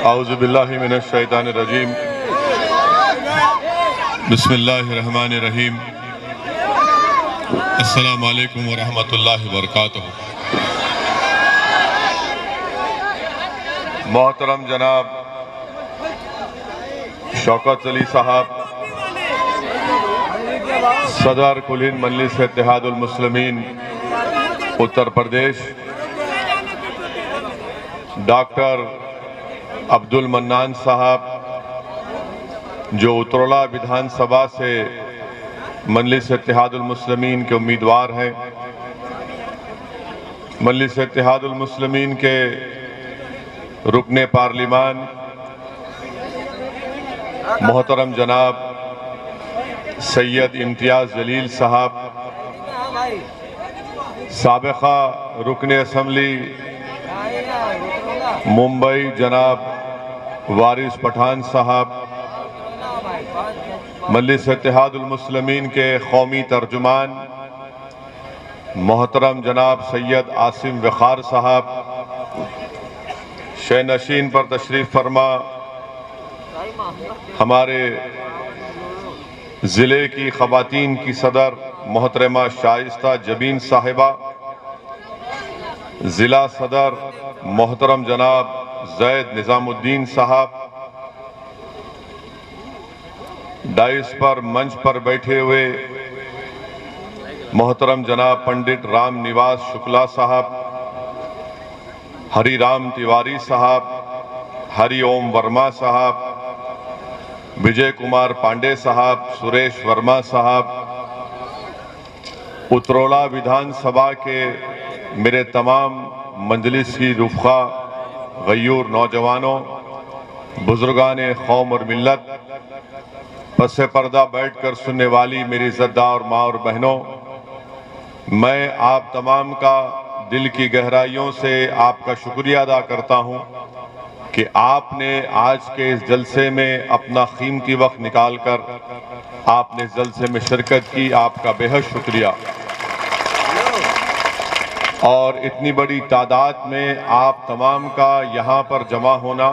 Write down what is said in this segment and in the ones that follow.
औज़ुबिल्लाहि मिनश्शैतानिर्रजीम। बिस्मिल्लाहिर्रहमानिर्रहीम। अस्सलामु अलैकुम वरहमतुल्लाहि वबरकातुहू। मोहतरम जनाब शौकत अली साहब, सदर कुल हिंद मजलिस इत्तेहादुल मुस्लिमीन उत्तर प्रदेश, डॉक्टर अब्दुल मन्नान साहब जो उतरौला विधानसभा से मजलिस इत्तेहादुल मुस्लिमीन के उम्मीदवार हैं, मजलिस इत्तेहादुल मुस्लिमीन के रुकने पार्लिमान मोहतरम जनाब सैयद इम्तियाज जलील साहब, साबिका रुकने असम्बली मुंबई जनाब वारिस पठान साहब, मजलिस इत्तेहादुल मुस्लिमीन के कौमी तर्जुमान मोहतरम जनाब सैयद आसिम वखार साहब, शहनशीन पर तशरीफ फरमा हमारे ज़िले की ख़वातीन की सदर मोहतरमा शाइस्ता जबीन साहिबा, ज़िला सदर मोहतरम जनाब ज़ैद निज़ामुद्दीन साहब, डाइस पर मंच पर बैठे हुए मोहतरम जनाब पंडित राम निवास शुक्ला साहब, हरिराम तिवारी साहब, हरिओम वर्मा साहब, विजय कुमार पांडे साहब, सुरेश वर्मा साहब, उतरौला विधानसभा के मेरे तमाम मजलिस की रुफ़ा गयूर नौजवानों, बुजुर्गान कौम और मिल्लत, पसे पर्दा बैठकर सुनने वाली मेरी इज़्ज़तदार माँ और बहनों, मैं आप तमाम का दिल की गहराइयों से आपका शुक्रिया अदा करता हूँ कि आपने आज के इस जलसे में अपना कीमती वक्त निकालकर आपने इस जलसे में शिरकत की। आपका बेहद शुक्रिया। और इतनी बड़ी तादाद में आप तमाम का यहाँ पर जमा होना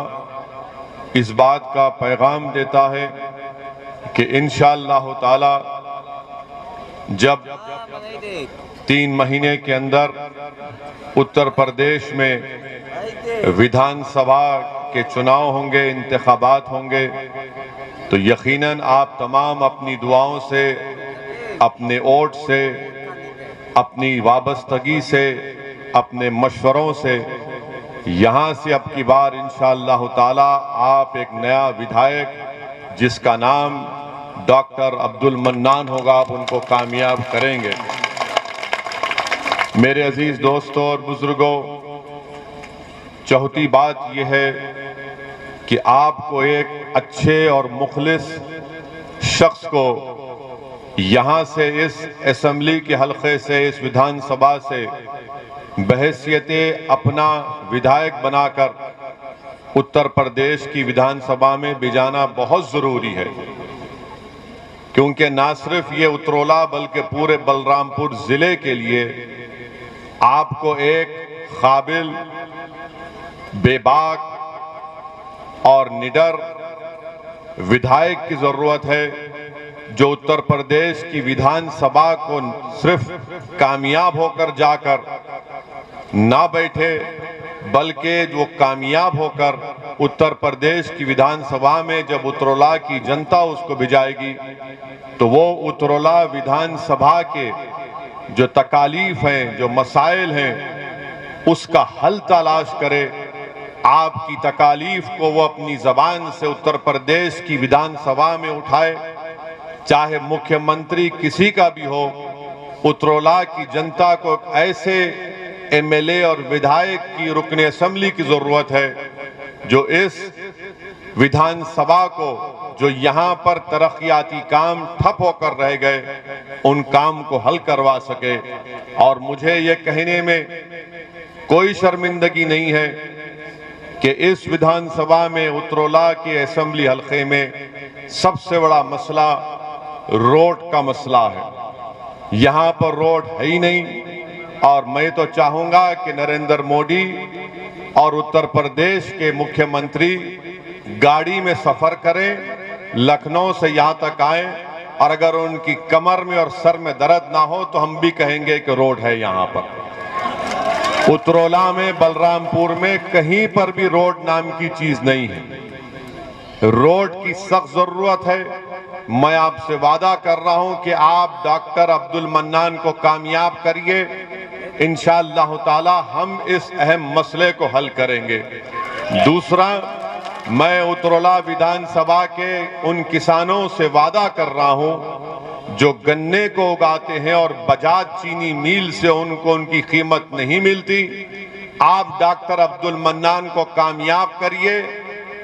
इस बात का पैगाम देता है कि इंशाअल्लाह ताला जब 3 महीने के अंदर उत्तर प्रदेश में विधानसभा के चुनाव होंगे, इंतखाबात होंगे, तो यकीनन आप तमाम अपनी दुआओं से, अपने वोट से, अपनी वाबस्तगी से, अपने मशवरों से यहाँ से अब की बार इंशाअल्लाह ताला आप एक नया विधायक जिसका नाम डॉक्टर अब्दुल मन्नान होगा, आप उनको कामयाब करेंगे। मेरे अजीज दोस्तों और बुजुर्गों, चौथी बात यह है कि आपको एक अच्छे और मुखलिस शख्स को यहाँ से, इस असेंबली के हलके से, इस विधानसभा से बहैसियते अपना विधायक बनाकर उत्तर प्रदेश की विधानसभा में भेजाना बहुत जरूरी है, क्योंकि ना सिर्फ ये उतरौला बल्कि पूरे बलरामपुर जिले के लिए आपको एक काबिल, बेबाक और निडर विधायक की जरूरत है जो उत्तर प्रदेश की विधानसभा को सिर्फ कामयाब होकर जाकर ना बैठे, बल्कि वो कामयाब होकर उत्तर प्रदेश की विधानसभा में जब उतरौला की जनता उसको भिजाएगी तो वो उतरौला विधानसभा के जो तकालीफ हैं, जो मसाइल हैं, उसका हल तलाश करे। आपकी तकालीफ को वो अपनी जबान से उत्तर प्रदेश की विधानसभा में उठाए, चाहे मुख्यमंत्री किसी का भी हो। उतरौला की जनता को ऐसे एमएलए और विधायक की रुकने असेंबली की जरूरत है जो इस विधानसभा को, जो यहाँ पर तरक्याती काम ठप होकर रह गए, उन काम को हल करवा सके। और मुझे ये कहने में कोई शर्मिंदगी नहीं है कि इस विधानसभा में उतरौला के असेंबली हलके में सबसे बड़ा मसला रोड का मसला है। यहाँ पर रोड है ही नहीं, और मैं तो चाहूंगा कि नरेंद्र मोदी और उत्तर प्रदेश के मुख्यमंत्री गाड़ी में सफर करें, लखनऊ से यहां तक आए और अगर उनकी कमर में और सर में दर्द ना हो तो हम भी कहेंगे कि रोड है यहां पर। उतरौला में, बलरामपुर में कहीं पर भी रोड नाम की चीज नहीं है। रोड की सख्त जरूरत है। मैं आपसे वादा कर रहा हूं कि आप डॉक्टर अब्दुल मन्नान को कामयाब करिए, इंशाअल्लाह ताला हम इस अहम मसले को हल करेंगे। दूसरा, मैं उतरौला विधानसभा के उन किसानों से वादा कर रहा हूं जो गन्ने को उगाते हैं और बजाज चीनी मिल से उनको उनकी कीमत नहीं मिलती। आप डॉक्टर अब्दुल मन्नान को कामयाब करिए।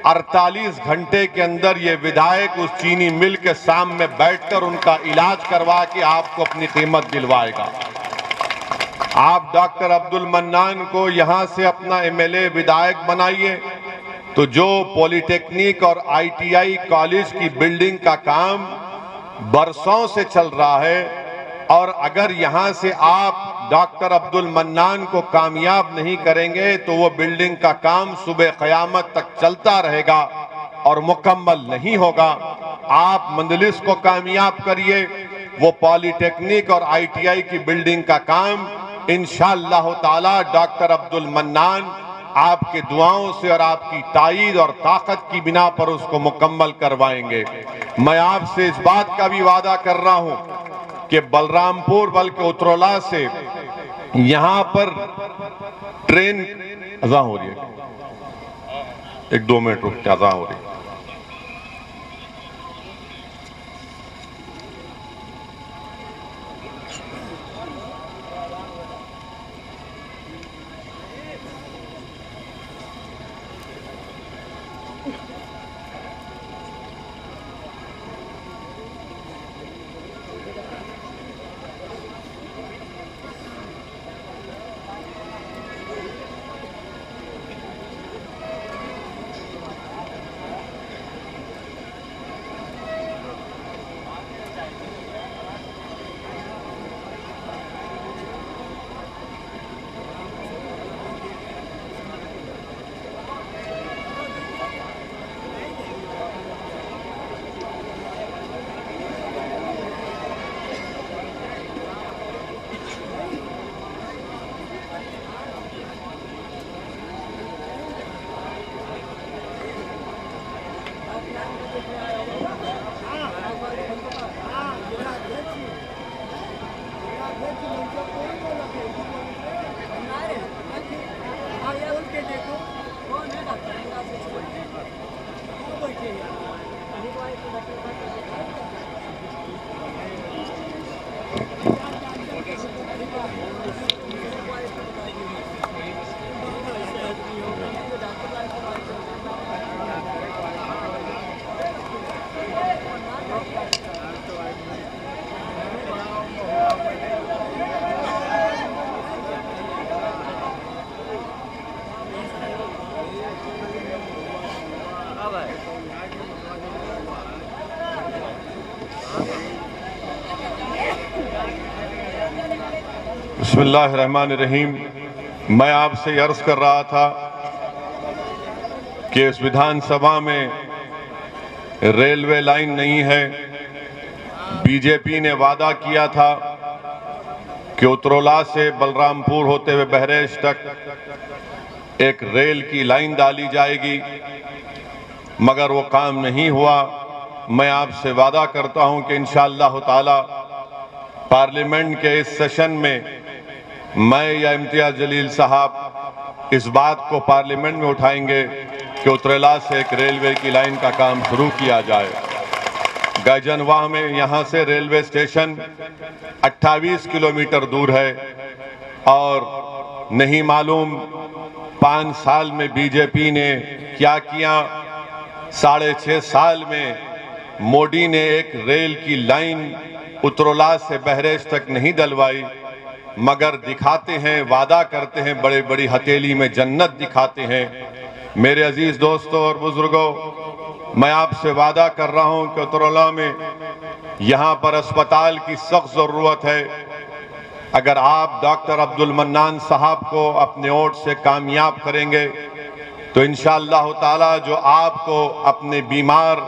48 घंटे के अंदर ये विधायक उस चीनी मिल के सामने बैठकर उनका इलाज करवा के आपको अपनी कीमत दिलवाएगा। आप डॉक्टर अब्दुल मन्नान को यहां से अपना एमएलए विधायक बनाइए तो जो पॉलिटेक्निक और आईटीआई कॉलेज की बिल्डिंग का काम बरसों से चल रहा है और अगर यहां से आप डॉक्टर अब्दुल मन्नान को कामयाब नहीं करेंगे तो वो बिल्डिंग का काम सुबह क़यामत तक चलता रहेगा और मुकम्मल नहीं होगा। आप मंदलिस को कामयाब करिए, वो पॉलिटेक्निक और आईटीआई की बिल्डिंग का काम इंशाअल्लाह ताला डॉक्टर अब्दुल मन्नान आपके दुआओं से और आपकी ताईद और ताकत की बिना पर उसको मुकम्मल करवाएंगे। मैं आपसे इस बात का भी वादा कर रहा हूं कि बलरामपुर बल्कि उतरौला से यहां पर ट्रेन अज़ां हो रही है, 1-2 मिनट रुक के अज़ां हो रही है। बिस्मिल्लाहिर्रहमानिर्रहीम। मैं आपसे अर्ज कर रहा था कि इस विधानसभा में रेलवे लाइन नहीं है। बीजेपी ने वादा किया था कि उतरौला से बलरामपुर होते हुए बहरेश तक एक रेल की लाइन डाली जाएगी, मगर वो काम नहीं हुआ। मैं आपसे वादा करता हूं कि इंशाअल्लाह ताला पार्लियामेंट के इस सेशन में मैं या इम्तियाज जलील साहब इस बात को पार्लियामेंट में उठाएंगे कि उतरौला से एक रेलवे की लाइन का काम शुरू किया जाए। गैजनवाह में यहाँ से रेलवे स्टेशन 28 किलोमीटर दूर है और नहीं मालूम 5 साल में बीजेपी ने क्या किया। 6.5 साल में मोदी ने एक रेल की लाइन उतरौला से बहरेश तक नहीं डलवाई, मगर दिखाते हैं, वादा करते हैं, बड़े बड़ी हथेली में जन्नत दिखाते हैं। मेरे अजीज दोस्तों और बुजुर्गों, मैं आपसे वादा कर रहा हूं कि उतरौला में यहां पर अस्पताल की सख्त जरूरत है। अगर आप डॉक्टर अब्दुल मन्नान साहब को अपने वोट से कामयाब करेंगे तो इंशाअल्लाह ताला जो आपको अपने बीमार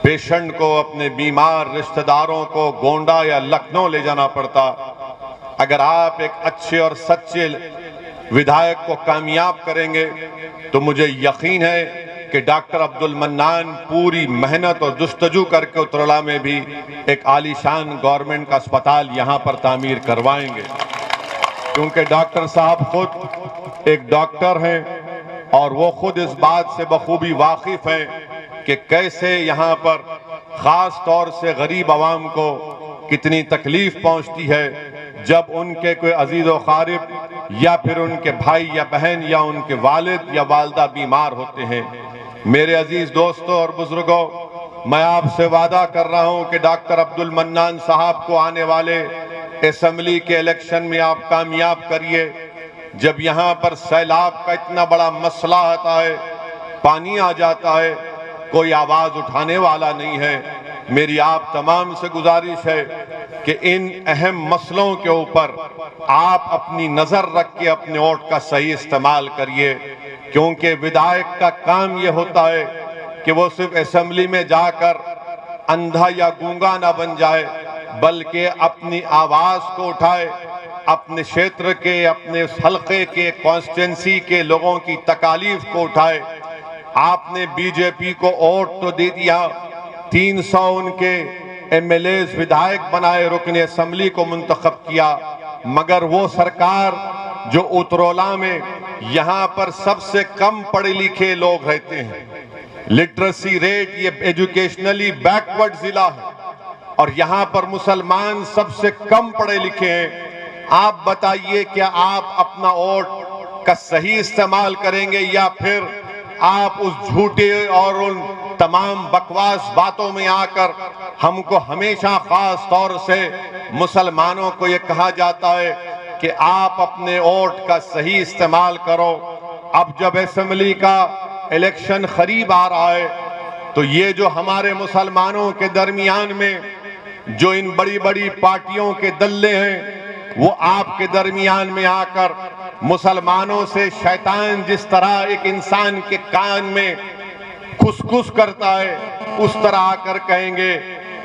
पेशेंट को, अपने बीमार रिश्तेदारों को गोंडा या लखनऊ ले जाना पड़ता, अगर आप एक अच्छे और सच्चे विधायक को कामयाब करेंगे तो मुझे यकीन है कि डॉक्टर अब्दुल मन्नान पूरी मेहनत और जुस्तजू करके उत्तरला में भी एक आलीशान गवर्नमेंट का अस्पताल यहां पर तामीर करवाएंगे, क्योंकि डॉक्टर साहब खुद एक डॉक्टर हैं और वो खुद इस बात से बखूबी वाकिफ हैं कि कैसे यहां पर खास तौर से गरीब आवाम को कितनी तकलीफ पहुंचती है जब उनके कोई अजीज व क़ारिब या फिर उनके भाई या बहन या उनके वालिद या वालदा बीमार होते हैं। मेरे अजीज दोस्तों और बुजुर्गों, मैं आपसे वादा कर रहा हूं कि डॉक्टर अब्दुल मन्नान साहब को आने वाले असेंबली के इलेक्शन में आप कामयाब करिए। जब यहां पर सैलाब का इतना बड़ा मसला आता है, पानी आ जाता है, कोई आवाज उठाने वाला नहीं है। मेरी आप तमाम से गुजारिश है कि इन अहम मसलों के ऊपर आप अपनी नजर रख के अपने वोट का सही इस्तेमाल करिए, क्योंकि विधायक का काम यह होता है कि वो सिर्फ असेंबली में जाकर अंधा या गूंगा ना बन जाए, बल्कि अपनी आवाज को उठाए, अपने क्षेत्र के, अपने हल्के के, कॉन्स्टिट्यूंसी के लोगों की तकालीफ को उठाए। आपने बीजेपी को वोट तो दे दिया, 300 उनके एमएलए विधायक बनाए, रुकने असेंबली को मुंतखब किया, मगर वो सरकार जो उत्तरला में यहाँ पर सबसे कम पढ़े लिखे लोग रहते हैं, लिटरेसी रेट, ये एजुकेशनली बैकवर्ड जिला है और यहाँ पर मुसलमान सबसे कम पढ़े लिखे हैं। आप बताइए, क्या आप अपना वोट का सही इस्तेमाल करेंगे या फिर आप उस झूठे और उन तमाम बकवास बातों में आकर हमको हमेशा खास तौर से मुसलमानों को ये कहा जाता है कि आप अपने वोट का सही इस्तेमाल करो। अब जब असेंबली का इलेक्शन करीब आ रहा है तो ये जो हमारे मुसलमानों के दरमियान में जो इन बड़ी बड़ी पार्टियों के दल्ले हैं, वो आपके दरमियान में आकर मुसलमानों से शैतान जिस तरह एक इंसान के कान में खुसखुस करता है, उस तरह आकर कहेंगे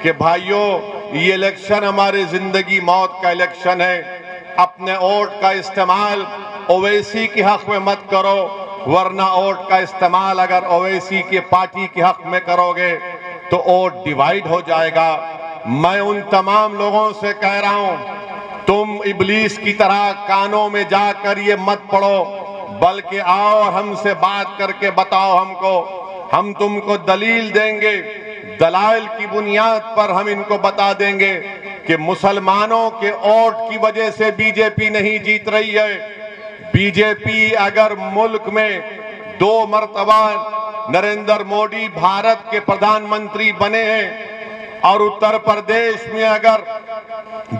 कि भाइयों, ये इलेक्शन हमारे जिंदगी मौत का इलेक्शन है, अपने वोट का इस्तेमाल ओवैसी के हक में मत करो, वरना वोट का इस्तेमाल अगर ओवैसी के पार्टी के हक में करोगे तो वोट डिवाइड हो जाएगा। मैं उन तमाम लोगों से कह रहा हूं, तुम इब्लीस की तरह कानों में जाकर ये मत पढ़ो, बल्कि आओ और हमसे बात करके बताओ हमको, हम तुमको दलील देंगे, दलाइल की बुनियाद पर हम इनको बता देंगे कि मुसलमानों के वोट की वजह से बीजेपी नहीं जीत रही है। बीजेपी अगर मुल्क में 2 मरतबा नरेंद्र मोदी भारत के प्रधानमंत्री बने हैं और उत्तर प्रदेश में अगर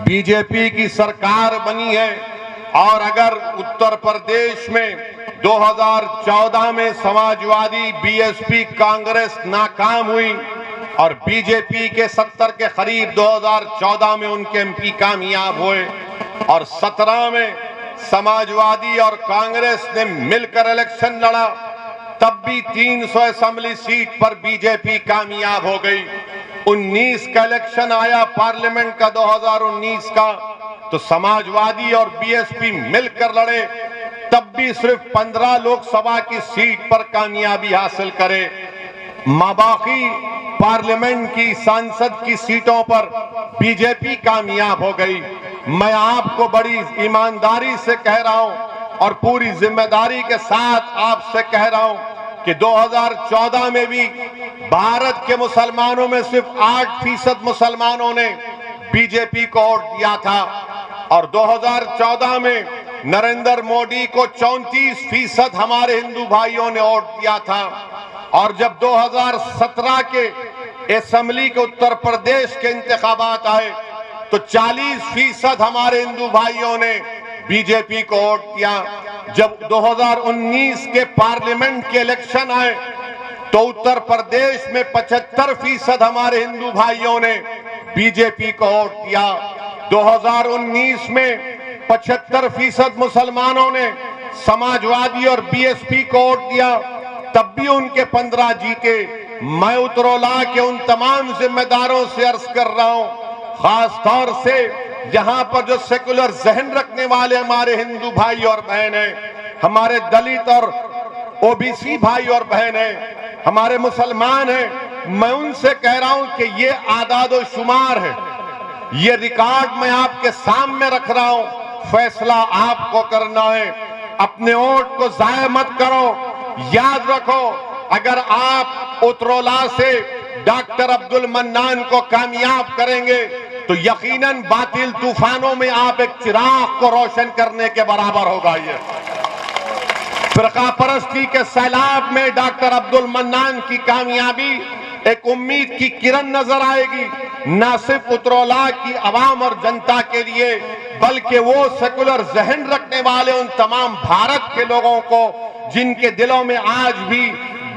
बीजेपी की सरकार बनी है और अगर उत्तर प्रदेश में 2014 में समाजवादी, बीएसपी, कांग्रेस नाकाम हुई और बीजेपी के 70 के करीब 2014 में उनके एमपी कामयाब हुए और 17 में समाजवादी और कांग्रेस ने मिलकर इलेक्शन लड़ा, तब भी 300 असेंबली सीट पर बीजेपी कामयाब हो गई। 19 का इलेक्शन आया पार्लियामेंट का 2019 का, तो समाजवादी और बीएसपी मिलकर लड़े, तब भी सिर्फ 15 लोकसभा की सीट पर कामयाबी हासिल करे। बाकी पार्लियामेंट की सांसद की सीटों पर बीजेपी कामयाब हो गई। मैं आपको बड़ी ईमानदारी से कह रहा हूं और पूरी जिम्मेदारी के साथ आपसे कह रहा हूं कि 2014 में भी भारत के मुसलमानों में सिर्फ 8% मुसलमानों ने बीजेपी को वोट दिया था और 2014 में नरेंद्र मोदी को 34% हमारे हिंदू भाइयों ने वोट दिया था और जब 2017 के असेंबली के उत्तर प्रदेश के इंतखाबात आए तो 40% हमारे हिंदू भाइयों ने बीजेपी को वोट दिया। जब 2019 के पार्लियामेंट के इलेक्शन आए तो उत्तर प्रदेश में 75% हमारे हिंदू भाइयों ने बीजेपी को वोट दिया 2019 में 75% मुसलमानों ने समाजवादी और बीएसपी को वोट दिया, तब भी उनके 15 जीते। मैं उत्तरोला के उन तमाम जिम्मेदारों से अर्ज कर रहा हूं, खास तौर से यहां पर जो सेकुलर जहन रखने वाले हमारे हिंदू भाई और बहन हैं, हमारे दलित और ओबीसी भाई और बहन हैं, हमारे मुसलमान हैं, मैं उनसे कह रहा हूं कि ये आदादो शुमार है, ये रिकॉर्ड मैं आपके सामने रख रहा हूं, फैसला आपको करना है। अपने वोट को जाया मत करो। याद रखो, अगर आप उत्तरोला से डॉक्टर अब्दुल मन्नान को कामयाब करेंगे तो यकीनन बातिल तूफानों में आप एक चिराग को रोशन करने के बराबर होगा। ये फिरका परस्ती के सैलाब में डॉक्टर अब्दुल मन्नान की कामयाबी एक उम्मीद की किरण नजर आएगी, न सिर्फ उत्तरोला की आवाम और जनता के लिए, बल्कि वो सेकुलर जहन रखने वाले उन तमाम भारत के लोगों को जिनके दिलों में आज भी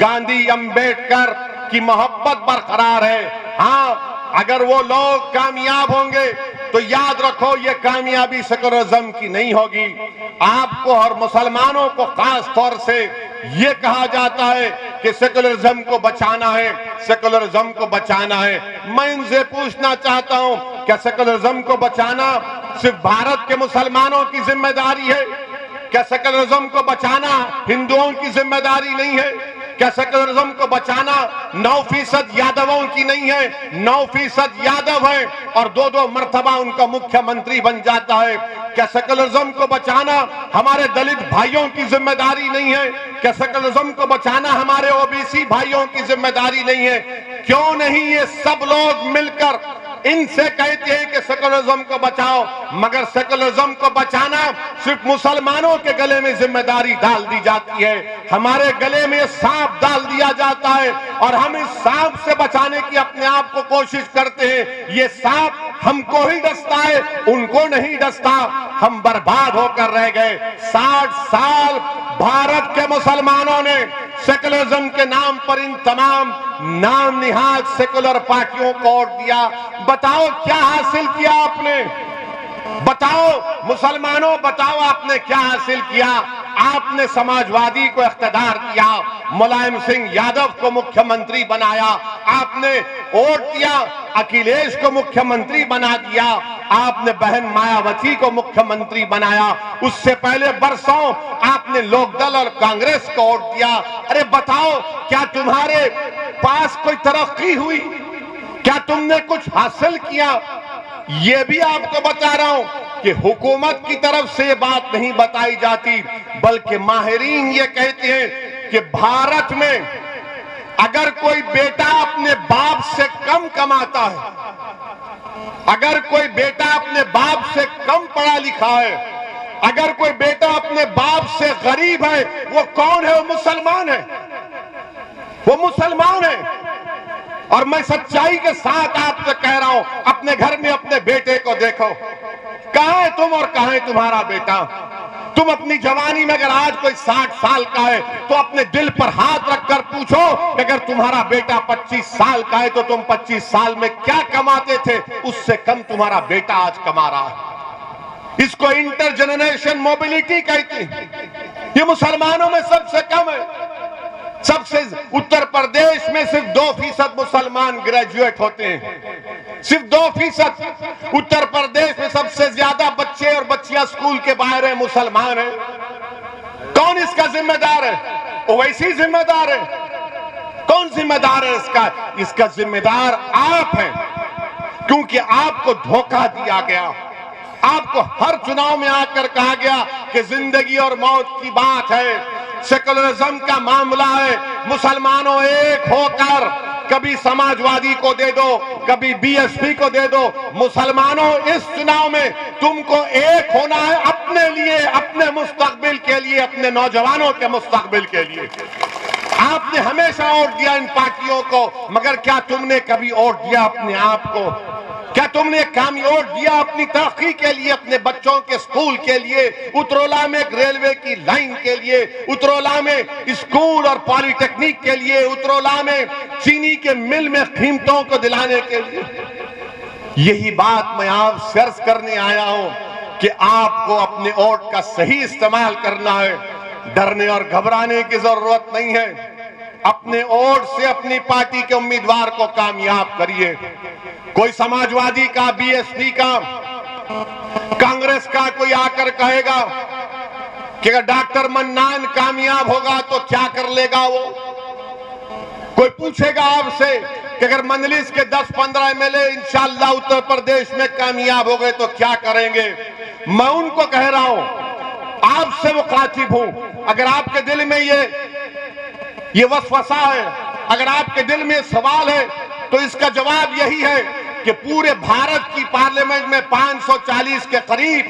गांधी अंबेडकर की मोहब्बत बरकरार है। हाँ, अगर वो लोग कामयाब होंगे तो याद रखो, ये कामयाबी सेकुलरिज्म की नहीं होगी। आपको और मुसलमानों को खास तौर से ये कहा जाता है कि सेकुलरिज्म को बचाना है, सेकुलरिज्म को बचाना है। मैं इनसे पूछना चाहता हूं, क्या सेकुलरिज्म को बचाना सिर्फ भारत के मुसलमानों की जिम्मेदारी है? क्या सेकुलरिज्म को बचाना हिंदुओं की जिम्मेदारी नहीं है? क्या सेकुलरिज्म को बचाना 9% यादवों की नहीं है? 9% यादव है और 2-2 मर्तबा उनका मुख्यमंत्री बन जाता है। क्या सेकुलरिज्म को बचाना हमारे दलित भाइयों की जिम्मेदारी नहीं है? क्या सेकुलरिज्म को बचाना हमारे ओबीसी भाइयों की जिम्मेदारी नहीं है? क्यों नहीं ये सब लोग मिलकर इनसे कहते हैं कि सेकुलरिज्म को बचाओ, मगर सेकुलरिज्म को बचाना सिर्फ मुसलमानों के गले में जिम्मेदारी डाल दी जाती है। हमारे गले में सांप डाल दिया जाता है और हम इस सांप से बचाने की अपने आप को कोशिश करते हैं। ये सांप हमको ही डसता है, उनको नहीं डसता। हम बर्बाद होकर रह गए। 60 साल भारत के मुसलमानों ने सेकुलरिज्म के नाम पर इन तमाम नाम निहाद सेकुलर पार्टियों को वोट दिया। बताओ क्या हासिल किया आपने? बताओ मुसलमानों, बताओ आपने क्या हासिल किया? आपने समाजवादी को इख्तियार दिया, मुलायम सिंह यादव को मुख्यमंत्री बनाया, आपने वोट दिया, अखिलेश को मुख्यमंत्री बना दिया, आपने बहन मायावती को मुख्यमंत्री बनाया, उससे पहले बरसों आपने लोकदल और कांग्रेस को वोट दिया। अरे बताओ, क्या तुम्हारे पास कोई तरक्की हुई? क्या तुमने कुछ हासिल किया? ये भी आपको बता रहा हूं कि हुकूमत की तरफ से ये बात नहीं बताई जाती, बल्कि माहिरीन ये कहते हैं कि भारत में अगर कोई बेटा अपने बाप से कम कमाता है, अगर कोई बेटा अपने बाप से कम पढ़ा लिखा है, अगर कोई बेटा अपने बाप से गरीब है, वो कौन है? वो मुसलमान है, वो मुसलमान है। और मैं सच्चाई के साथ आपसे कह रहा हूं, अपने घर में अपने बेटे को देखो, कहां है तुम और कहां है तुम्हारा बेटा? तुम अपनी जवानी में अगर आज कोई 60 साल का है तो अपने दिल पर हाथ रखकर पूछो कि अगर तुम्हारा बेटा 25 साल का है तो तुम 25 साल में क्या कमाते थे? उससे कम तुम्हारा बेटा आज कमा रहा है। इसको इंटरजेनरेशन मोबिलिटी कहती है। ये मुसलमानों में सबसे कम है। सबसे उत्तर प्रदेश में सिर्फ 2% मुसलमान ग्रेजुएट होते हैं, सिर्फ 2%। उत्तर प्रदेश में सबसे ज्यादा बच्चे और बच्चियां स्कूल के बाहर है, मुसलमान है। कौन इसका जिम्मेदार है? ओवैसी जिम्मेदार है। कौन जिम्मेदार है इसका? इसका जिम्मेदार आप हैं, क्योंकि आपको धोखा दिया गया। आपको हर चुनाव में आकर कहा गया कि जिंदगी और मौत की बात है, सेकुलरिज्म का मामला है, मुसलमानों एक होकर कभी समाजवादी को दे दो, कभी बीएसपी को दे दो। मुसलमानों, इस चुनाव में तुमको एक होना है अपने लिए, अपने मुस्तकबिल के लिए, अपने नौजवानों के मुस्तकबिल के लिए। आपने हमेशा वोट दिया इन पार्टियों को, मगर क्या तुमने कभी वोट दिया अपने आप को? क्या तुमने वोट दिया अपनी तरक्की के लिए, अपने बच्चों के स्कूल के लिए, उत्तरोला में एक रेलवे की लाइन के लिए, उत्तरोला में स्कूल और पॉलिटेक्निक के लिए, उत्तरोला में चीनी के मिल में कीमतों को दिलाने के लिए? यही बात मैं आपसे अर्ज करने आया हूं कि आपको अपने वोट का सही इस्तेमाल करना है। डरने और घबराने की जरूरत नहीं है। अपने वोट से अपनी पार्टी के उम्मीदवार को कामयाब करिए। कोई समाजवादी का, बीएसपी का, कांग्रेस का कोई आकर कहेगा कि अगर डॉक्टर मन्नान कामयाब होगा तो क्या कर लेगा वो। कोई पूछेगा आपसे कि अगर मंजलिस के 10-15 एमएलए इंशाअल्लाह उत्तर प्रदेश में कामयाब हो गए तो क्या करेंगे। मैं उनको कह रहा हूं, आपसे मुखातिब हूं, अगर आपके दिल में ये वसवसा है, अगर आपके दिल में सवाल है, तो इसका जवाब यही है कि पूरे भारत की पार्लियामेंट में 540 के करीब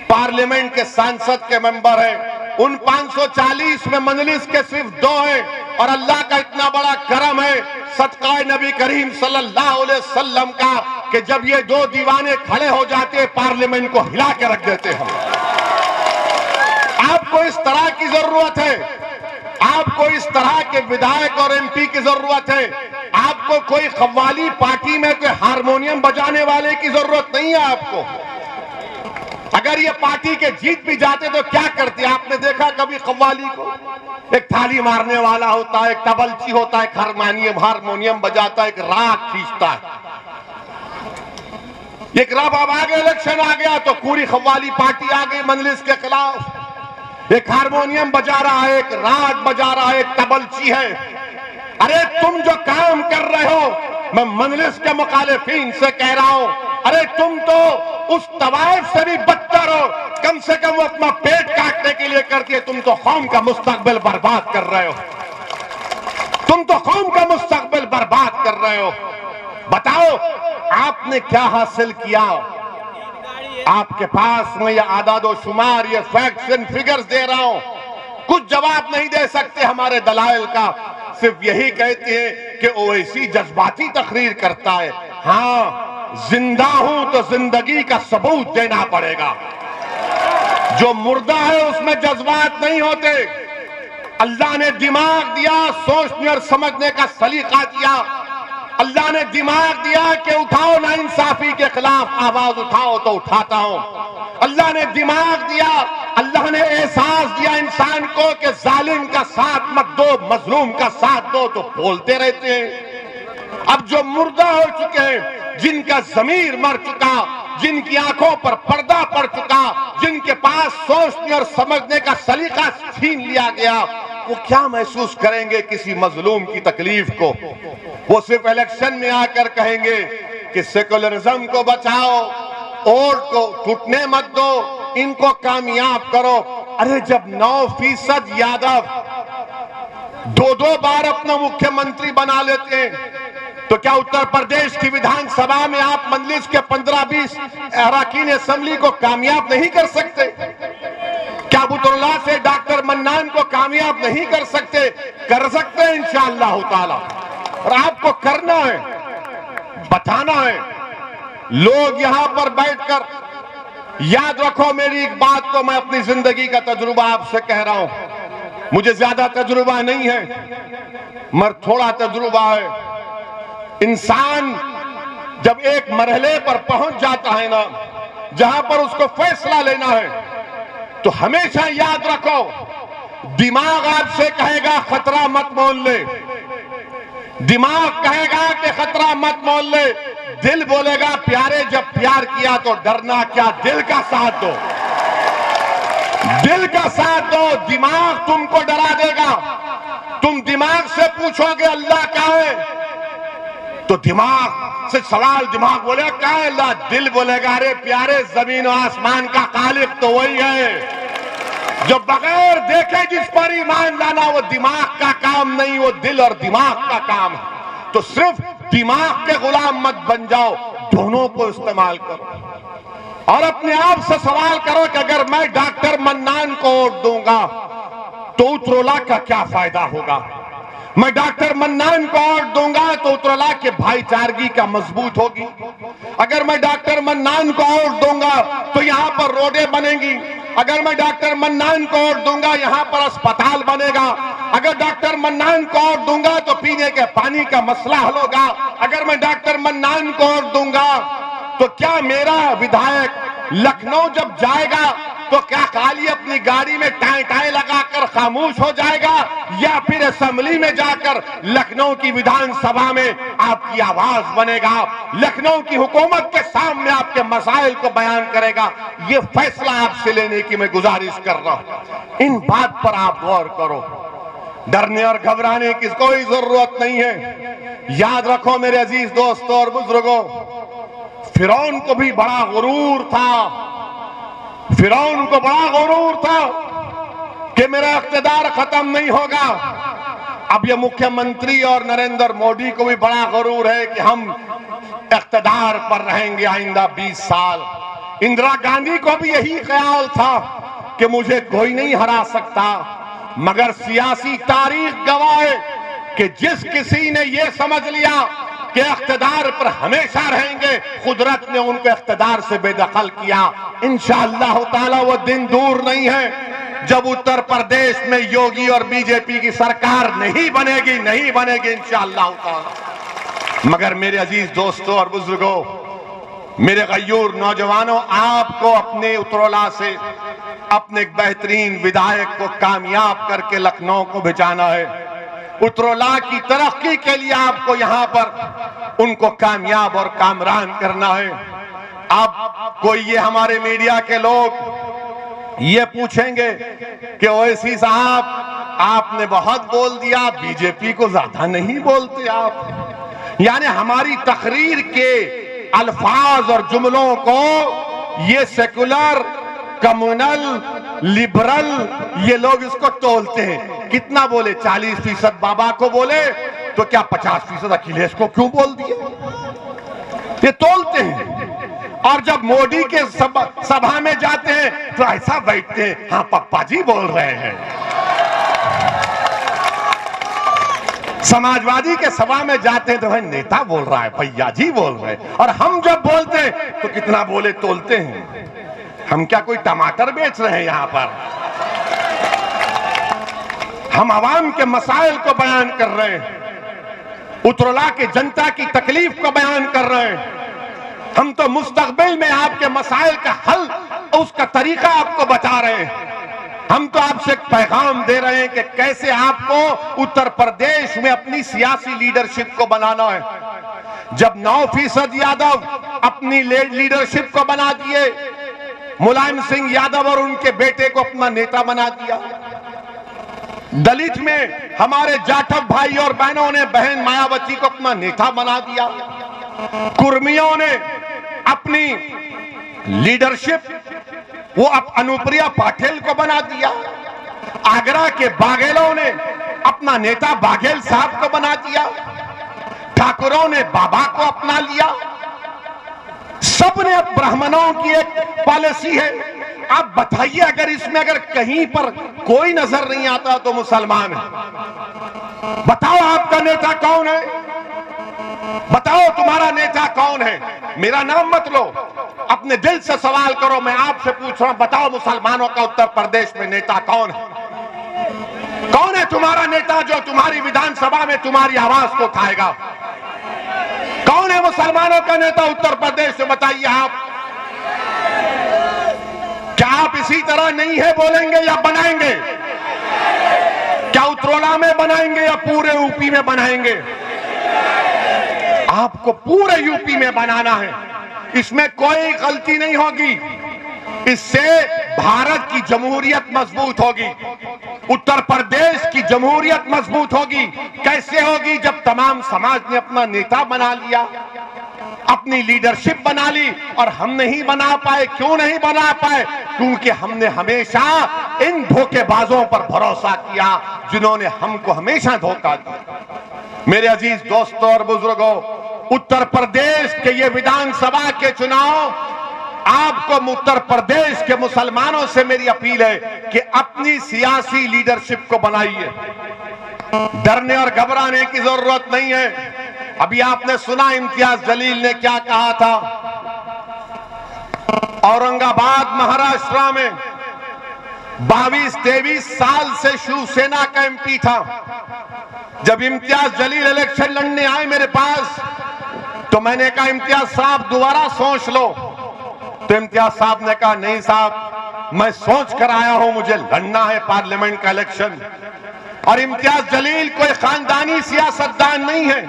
पार्लियामेंट के सांसद के मेंबर हैं। उन 540 में मंजलिस के सिर्फ 2 हैं और अल्लाह का इतना बड़ा करम है, सदका नबी करीम सल्लल्लाहु अलैहि वसल्लम का, कि जब ये 2 दीवाने खड़े हो जाते हैं पार्लियामेंट को हिला के रख देते हैं। आपको इस तरह की जरूरत है, आपको इस तरह के विधायक और एमपी की जरूरत है। आपको कोई कव्वाली पार्टी में कोई हारमोनियम बजाने वाले की जरूरत नहीं है। आपको अगर ये पार्टी के जीत भी जाते तो क्या करते। आपने देखा कभी कव्वाली को? एक थाली मारने वाला होता है, एक तबलची होता है, एक हारमोनियम बजाता है, एक राग खींचता है। एक रब अब आगे इलेक्शन आ गया तो पूरी कव्वाली पार्टी आ गई मंजलिस के खिलाफ। एक हारमोनियम बजा रहा है, एक राग बजा रहा है, एक तबलची है। अरे तुम जो काम कर रहे हो, मैं मंजलिस के मुखालिफिन से कह रहा हूं, अरे तुम तो उस तवाइफ से भी बदतर हो। कम से कम वो अपना पेट काटने के लिए करती है, तुम तो कौम का मुस्तकबिल बर्बाद कर रहे हो। तुम तो कौम का मुस्तकबिल बर्बाद कर रहे हो। बताओ आपने क्या हासिल किया। आपके पास में ये आदादो शुमार, ये फैक्ट्स एंड फिगर्स दे रहा हूं, कुछ जवाब नहीं दे सकते हमारे दलाइल का। सिर्फ यही कहते हैं कि ओवैसी जज्बाती तकरीर करता है। हाँ, जिंदा हूं तो जिंदगी का सबूत देना पड़ेगा। जो मुर्दा है उसमें जज्बात नहीं होते। अल्लाह ने दिमाग दिया, सोचने और समझने का सलीका दिया। अल्लाह ने दिमाग दिया कि उठाओ ना इंसाफी के खिलाफ आवाज उठाओ तो उठाता हूं। अल्लाह ने दिमाग दिया, अल्लाह ने एहसास दिया इंसान को कि जालिम का साथ मत दो, मजलूम का साथ दो, तो बोलते रहते हैं। अब जो मुर्दा हो चुके हैं, जिनका जमीर मर चुका, जिनकी आंखों पर पर्दा पड़ चुका, जिनके पास सोचने और समझने का सलीका छीन लिया गया, वो क्या महसूस करेंगे किसी मजलूम की तकलीफ को। वो सिर्फ इलेक्शन में आकर कहेंगे कि सेकुलरिज्म को बचाओ, वोट को टूटने मत दो, इनको कामयाब करो। अरे जब 9% यादव 2-2 बार अपना मुख्यमंत्री बना लेते हैं, तो क्या उत्तर प्रदेश की विधानसभा में आप मंजलिस के 15-20 अरकान असेंबली को कामयाब नहीं कर सकते? क्या बुतुल्लाह से डॉक्टर मन्नान को कामयाब नहीं कर सकते? कर सकते हैं इंशाअल्लाह ताला। और आपको करना है, बताना है। लोग यहां पर बैठकर, याद रखो मेरी एक बात को, मैं अपनी जिंदगी का तजुर्बा आपसे कह रहा हूं। मुझे ज्यादा तजुर्बा नहीं है, मगर थोड़ा तजुर्बा है। इंसान जब एक मरहले पर पहुंच जाता है ना, जहां पर उसको फैसला लेना है, तो हमेशा याद रखो, दिमाग आपसे कहेगा खतरा मत मोल ले। दिमाग कहेगा कि खतरा मत मोल ले। दिल बोलेगा प्यारे जब प्यार किया तो डरना क्या, दिल का साथ दो, दिल का साथ दो। दिमाग तुमको डरा देगा। तुम दिमाग से पूछोगे अल्लाह कहाँ है, तो दिमाग से सवाल, दिमाग बोलेगा कहाँ है अल्लाह, दिल बोलेगा अरे प्यारे जमीन और आसमान का खालिक तो वही है। जो बगैर देखे जिस पर ईमान लाना, वो दिमाग का काम नहीं, वो दिल और दिमाग का काम है। तो सिर्फ दिमाग के गुलाम मत बन जाओ, दोनों को इस्तेमाल करो। और अपने आप से सवाल करो कि अगर मैं डॉक्टर मन्नान को वोट दूंगा तो उत्तरोला का क्या फायदा होगा। मैं डॉक्टर मन्नान को वोट दूंगा तो उत्तरोला के भाईचारगी का मजबूत होगी। अगर मैं डॉक्टर मन्नान को वोट दूंगा तो यहां पर रोडें बनेंगी, अगर मैं डॉक्टर मन्नान को वोट दूंगा यहां पर अस्पताल बनेगा, अगर डॉक्टर मन्नान को वोट दूंगा तो पीने के पानी का मसला हल होगा, अगर मैं डॉक्टर मन्नान को वोट दूंगा तो क्या मेरा विधायक लखनऊ जब जाएगा तो क्या खाली अपनी गाड़ी में टाई टाई लगाकर खामोश हो जाएगा, या फिर असेंबली में जाकर लखनऊ की विधानसभा में आपकी आवाज बनेगा, लखनऊ की हुकूमत के सामने आपके मसाइल को बयान करेगा? ये फैसला आपसे लेने की मैं गुजारिश कर रहा हूं। इन बात पर आप गौर करो। डरने और घबराने की कोई जरूरत नहीं है। याद रखो मेरे अजीज दोस्तों और बुजुर्गों, फिरौन को भी बड़ा गुरूर था, फिरौन को बड़ा गुरूर था कि मेरा इख्तिदार खत्म नहीं होगा। अब ये मुख्यमंत्री और नरेंद्र मोदी को भी बड़ा गुरूर है कि हम इख्तिदार पर रहेंगे आइंदा 20 साल। इंदिरा गांधी को भी यही ख्याल था कि मुझे कोई नहीं हरा सकता, मगर सियासी तारीख गवाह है कि जिस किसी ने यह समझ लिया कि इख्तिदार पर हमेशा रहेंगे, कुदरत ने उनको इख्तिदार से बेदखल किया। इंशाअल्लाह ताला वो दिन दूर नहीं है जब उत्तर प्रदेश में योगी और बीजेपी की सरकार नहीं बनेगी इंशाअल्लाह ताला। मगर मेरे अजीज दोस्तों और बुजुर्गों, मेरे गयूर नौजवानों, आपको अपने उतरौला से अपने एक बेहतरीन विधायक को कामयाब करके लखनऊ को भिजाना है। उतरौला की तरक्की के लिए आपको यहां पर उनको कामयाब और कामरान करना है। अब कोई ये हमारे मीडिया के लोग ये पूछेंगे कि ओवैसी साहब आपने बहुत बोल दिया, बीजेपी को ज्यादा नहीं बोलते आप। यानी हमारी तकरीर के अल्फाज और जुमलों को ये सेकुलर, कम्युनल, लिबरल ये लोग इसको तोलते हैं। कितना बोले? 40% बाबा को बोले तो क्या 50% अखिलेश को क्यों बोल दिए? ये तोलते हैं। और जब मोदी के सभा में जाते हैं तो ऐसा बैठते हैं, हाँ पप्पा जी बोल रहे हैं। समाजवादी के सभा में जाते हैं तो भाई नेता बोल रहा है, भैया जी बोल रहे हैं। और हम जब बोलते हैं तो कितना बोले तोलते हैं। हम क्या कोई टमाटर बेच रहे हैं यहां पर? हम आवाम के मसाइल को बयान कर रहे हैं, उतरौला की जनता की तकलीफ को बयान कर रहे हैं। हम तो मुस्तकबिल में आपके मसाइल का हल, उसका तरीका आपको बता रहे हैं। हम तो आपसे एक पैगाम दे रहे हैं कि कैसे आपको उत्तर प्रदेश में अपनी सियासी लीडरशिप को बनाना है। जब 9% यादव अपनी लीडरशिप को बना दिए, मुलायम सिंह यादव और उनके बेटे को अपना नेता बना दिया। दलित में हमारे जाटव भाई और बहनों ने बहन मायावती को अपना नेता बना दिया। कुर्मियों ने अपनी लीडरशिप वो अनुप्रिया पाटिल को बना दिया। आगरा के बाघेलों ने अपना नेता बाघेल साहब को बना दिया। ठाकुरों ने बाबा को अपना लिया। सबने अब ब्राह्मणों की एक पॉलिसी है। आप बताइए, अगर कहीं पर कोई नजर नहीं आता तो मुसलमान है। बताओ आपका नेता कौन है? बताओ तुम्हारा नेता कौन है? मेरा नाम मत लो, अपने दिल से सवाल करो। मैं आपसे पूछ रहा हूं, बताओ मुसलमानों का उत्तर प्रदेश में नेता कौन है? कौन है तुम्हारा नेता जो तुम्हारी विधानसभा में तुम्हारी आवाज को उठाएगा? कौन है मुसलमानों का नेता उत्तर प्रदेश से? बताइए आप। क्या आप इसी तरह नहीं है बोलेंगे या बनाएंगे? क्या उतरौला में बनाएंगे या पूरे यूपी में बनाएंगे? आपको पूरे यूपी में बनाना है। इसमें कोई गलती नहीं होगी। इससे भारत की जमहूरियत मजबूत होगी, उत्तर प्रदेश की जमहूरियत मजबूत होगी। कैसे होगी? जब तमाम समाज ने अपना नेता बना लिया, अपनी लीडरशिप बना ली। और हम नहीं बना पाए। क्यों नहीं बना पाए? क्योंकि हमने हमेशा इन धोखेबाजों पर भरोसा किया जिन्होंने हमको हमेशा धोखा दिया। मेरे अजीज दोस्तों और बुजुर्गों, उत्तर प्रदेश के ये विधानसभा के चुनाव, आपको उत्तर प्रदेश के मुसलमानों से मेरी अपील है कि अपनी सियासी लीडरशिप को बनाइए। डरने और घबराने की जरूरत नहीं है। अभी आपने सुना इम्तियाज जलील ने क्या कहा था। औरंगाबाद महाराष्ट्र में 22-23 साल से शिवसेना का एमपी था। जब इम्तियाज जलील इलेक्शन लड़ने आए मेरे पास तो मैंने कहा इम्तियाज साहब दोबारा सोच लो। तो इम्तियाज साहब ने कहा नहीं साहब, मैं सोच कर आया हूं, मुझे लड़ना है पार्लियामेंट का इलेक्शन। और इम्तियाज जलील कोई खानदानी सियासतदान नहीं है।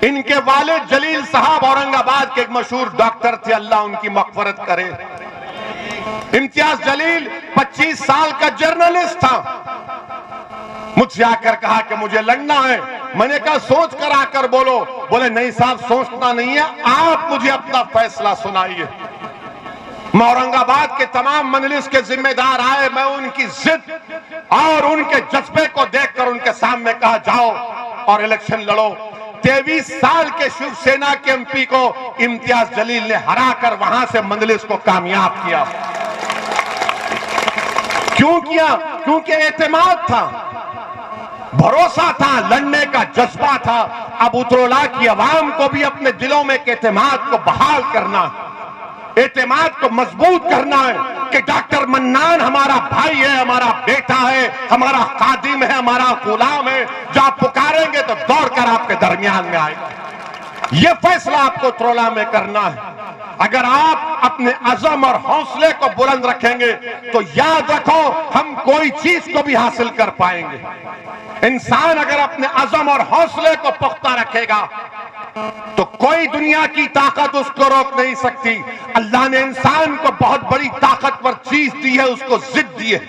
इनके वालिद जलील साहब औरंगाबाद के एक मशहूर डॉक्टर थे, अल्लाह उनकी मग़फ़िरत करे। इम्तियाज जलील 25 साल का जर्नलिस्ट था। मुझसे आकर कहा कि मुझे लड़ना है। मैंने कहा सोच कर आकर बोलो। बोले नहीं साहब, सोचना नहीं है, आप मुझे अपना फैसला सुनाइए। मैं औरंगाबाद के तमाम मजलिस के जिम्मेदार आए, मैं उनकी जिद और उनके जज्बे को देखकर उनके सामने कहा जाओ और इलेक्शन लड़ो। 23 साल के शिवसेना के एमपी को इम्तियाज जलील ने हराकर वहां से मजलिस को कामयाब किया। क्यों किया? क्योंकि एतमाद था, भरोसा था, लड़ने का जज्बा था। अब उतरोला की आवाम को भी अपने दिलों में एक एतमाद को बहाल करना, एतमाद को मजबूत करना है कि डॉक्टर मन्नान हमारा भाई है, हमारा बेटा है, हमारा खादिम है, हमारा गुलाम है। जो आप पुकारेंगे तो दौड़कर आपके दरमियान में आएगा। यह फैसला आपको उतरोला में करना है। अगर आप अपने अज़म और हौसले को बुलंद रखेंगे तो याद रखो हम कोई चीज को भी हासिल कर पाएंगे। इंसान अगर अपने अज़म और हौसले को पुख्ता रखेगा तो कोई दुनिया की ताकत उसको रोक नहीं सकती। अल्लाह ने इंसान को बहुत बड़ी ताकतवर चीज दी है, उसको जिद दी है।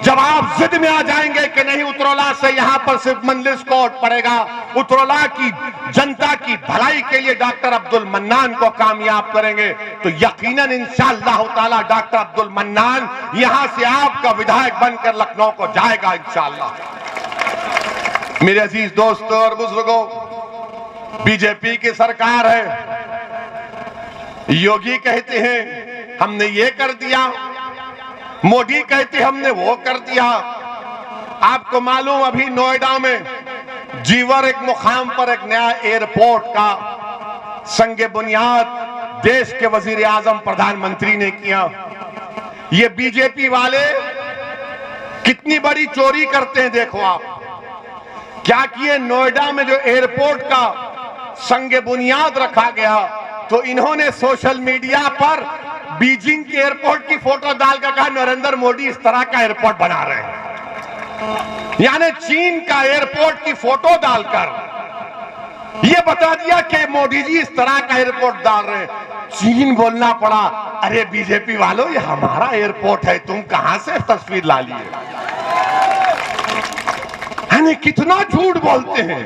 जब आप जिद में आ जाएंगे कि नहीं उतरोला से यहां पर सिर्फ मजलिस कोर्ट पड़ेगा, उतरोला की जनता की भलाई के लिए डॉक्टर अब्दुल मन्नान को कामयाब करेंगे, तो यकीनन इंशाअल्लाह ताला डॉक्टर अब्दुल मन्नान यहां से आपका विधायक बनकर लखनऊ को जाएगा इंशाअल्लाह। मेरे अजीज दोस्तों और बुजुर्गों, बीजेपी की सरकार है। योगी कहते हैं हमने ये कर दिया, मोदी कहते हमने वो कर दिया। आपको मालूम अभी नोएडा में जीवर एक मुकाम पर एक नया एयरपोर्ट का संगे बुनियाद देश के वजीर आजम प्रधानमंत्री ने किया। ये बीजेपी वाले कितनी बड़ी चोरी करते हैं देखो आप। क्या किए, नोएडा में जो एयरपोर्ट का संगे बुनियाद रखा गया तो इन्होंने सोशल मीडिया पर बीजिंग के एयरपोर्ट की फोटो डालकर कहा नरेंद्र मोदी इस तरह का एयरपोर्ट बना रहे हैं। यानी चीन का एयरपोर्ट की फोटो डालकर यह बता दिया कि मोदी जी इस तरह का एयरपोर्ट डाल रहे हैं। चीन बोलना पड़ा, अरे बीजेपी वालों ये हमारा एयरपोर्ट है, तुम कहां से तस्वीर ला लिए। यानी कितना झूठ बोलते हैं,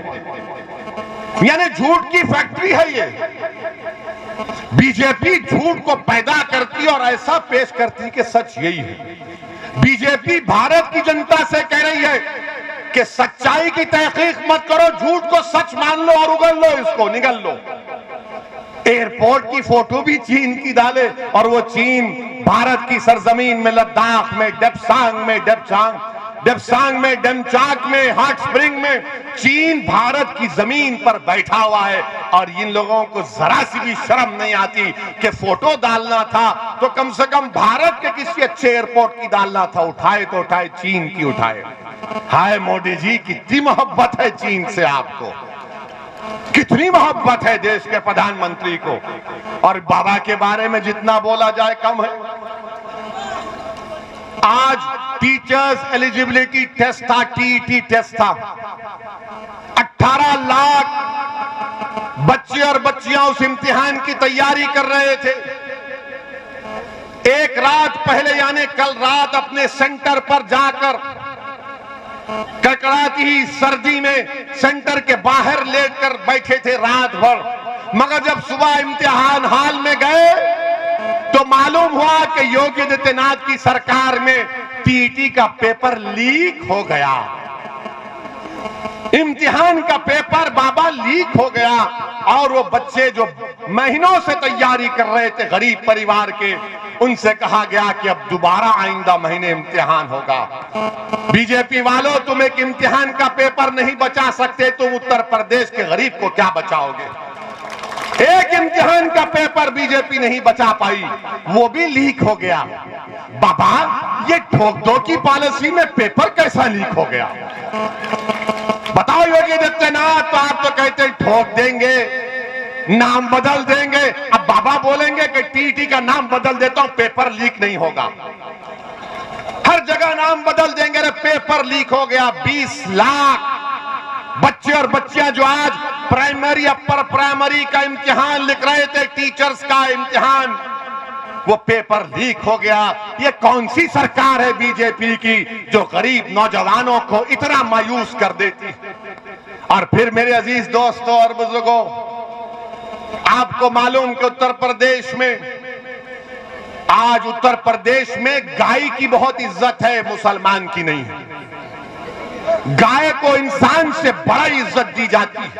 यानी झूठ की फैक्ट्री है ये। बीजेपी झूठ को पैदा करती और ऐसा पेश करती कि सच यही है। बीजेपी भारत की जनता से कह रही है कि सच्चाई की तहकीक मत करो, झूठ को सच मान लो और उगल लो, इसको निगल लो। एयरपोर्ट की फोटो भी चीन की डाले और वो चीन भारत की सरजमीन में, लद्दाख में, डेप्सांग में, डेमचाक में, हॉट स्प्रिंग में चीन भारत की जमीन पर बैठा हुआ है। और इन लोगों को जरा सी भी शर्म नहीं आती कि फोटो डालना था तो कम से कम भारत के किसी अच्छे एयरपोर्ट की डालना था, उठाए तो उठाए चीन की उठाए। हाय मोदी जी, कितनी मोहब्बत है चीन से आपको, कितनी मोहब्बत है देश के प्रधानमंत्री को। और बाबा के बारे में जितना बोला जाए कम है। आज टीचर्स एलिजिबिलिटी टेस्ट था, टीईटी टेस्ट था। 18 लाख बच्चे और बच्चियां उस इम्तिहान की तैयारी कर रहे थे। एक रात पहले यानी कल रात अपने सेंटर पर जाकर कड़कड़ाती ही सर्दी में सेंटर के बाहर लेटकर बैठे थे रात भर। मगर जब सुबह इम्तिहान हाल में गए तो मालूम हुआ कि योगी आदित्यनाथ की सरकार में टीईटी का पेपर लीक हो गया। इम्तिहान का पेपर बाबा लीक हो गया और वो बच्चे जो महीनों से तैयारी कर रहे थे गरीब परिवार के, उनसे कहा गया कि अब दोबारा आइंदा महीने इम्तिहान होगा। बीजेपी वालों, तुम एक इम्तिहान का पेपर नहीं बचा सकते, तुम उत्तर प्रदेश के गरीब को क्या बचाओगे। एक इम्तिहान का पेपर बीजेपी नहीं बचा पाई, वो भी लीक हो गया। बाबा ये ठोक दो की पॉलिसी में पेपर कैसा लीक हो गया? बताओ योगी आदित्यनाथ, तो आप तो कहते ठोक देंगे, नाम बदल देंगे। अब बाबा बोलेंगे कि टीटी का नाम बदल देता हूं, पेपर लीक नहीं होगा। हर जगह नाम बदल देंगे, अरे पेपर लीक हो गया। 20 लाख बच्चे और बच्चियां जो आज प्राइमरी अपर प्राइमरी का इम्तिहान लिख रहे थे, टीचर्स का इम्तिहान, वो पेपर लीक हो गया। ये कौन सी सरकार है बीजेपी की जो गरीब नौजवानों को इतना मायूस कर देती? और फिर मेरे अजीज दोस्तों और बुजुर्गों, आपको मालूम कि उत्तर प्रदेश में आज उत्तर प्रदेश में गाय की बहुत इज्जत है, मुसलमान की नहीं है। गाय को इंसान से बड़ा इज्जत दी जाती है।